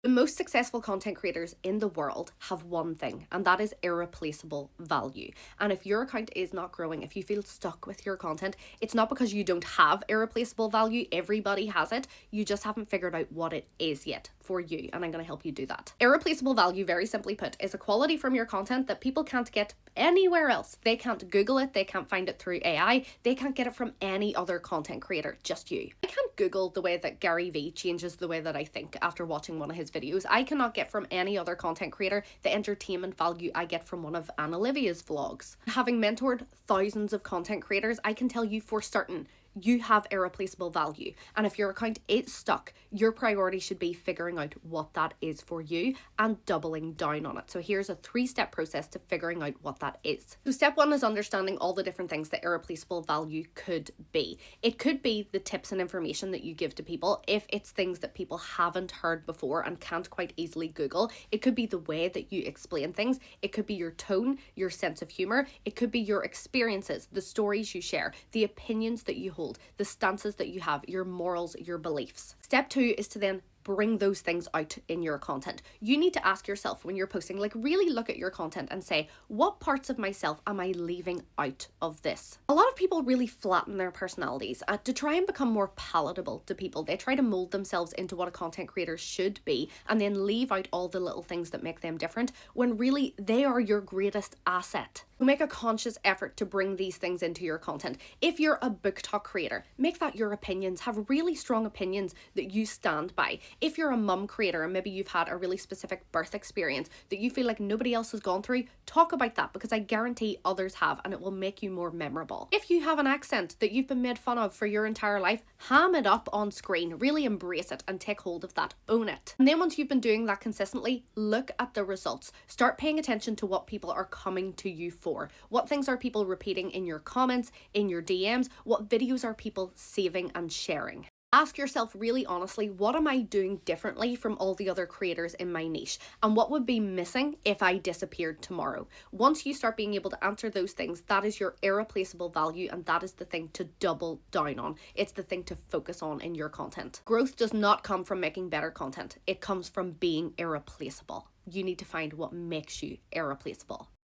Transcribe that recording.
The most successful content creators in the world have one thing, and that is irreplaceable value. And if your account is not growing, if you feel stuck with your content, it's not because you don't have irreplaceable value. Everybody has it. You just haven't figured out what it is yet for you, and I'm going to help you do that. Irreplaceable value, very simply put, is a quality from your content that people can't get anywhere else. They can't Google it, they can't find it through AI, they can't get it from any other content creator, just you. I can't Google the way that Gary Vee changes the way that I think after watching one of his videos. I cannot get from any other content creator the entertainment value I get from one of Anna Olivia's vlogs. Having mentored thousands of content creators, I can tell you for certain you have irreplaceable value. And if your account is stuck, your priority should be figuring out what that is for you and doubling down on it. So here's a 3-step process to figuring out what that is. So step 1 is understanding all the different things that irreplaceable value could be. It could be the tips and information that you give to people. If it's things that people haven't heard before and can't quite easily Google, it could be the way that you explain things. It could be your tone, your sense of humor. It could be your experiences, the stories you share, the opinions that you hold, the stances that you have, your morals, your beliefs. Step 2 is to then bring those things out in your content. You need to ask yourself when you're posting, like really look at your content and say, what parts of myself am I leaving out of this? A lot of people really flatten their personalities to try and become more palatable to people. They try to mold themselves into what a content creator should be and then leave out all the little things that make them different when really they are your greatest asset. Make a conscious effort to bring these things into your content. If you're a book talk creator, make that your opinions. Have really strong opinions that you stand by. If you're a mum creator and maybe you've had a really specific birth experience that you feel like nobody else has gone through, talk about that because I guarantee others have and it will make you more memorable. If you have an accent that you've been made fun of for your entire life, ham it up on screen. Really embrace it and take hold of that. Own it. And then once you've been doing that consistently, look at the results. Start paying attention to what people are coming to you for. What things are people repeating in your comments, in your DMs? What videos are people saving and sharing? Ask yourself really honestly, what am I doing differently from all the other creators in my niche? And what would be missing if I disappeared tomorrow? Once you start being able to answer those things, that is your irreplaceable value and that is the thing to double down on. It's the thing to focus on in your content. Growth does not come from making better content. It comes from being irreplaceable. You need to find what makes you irreplaceable.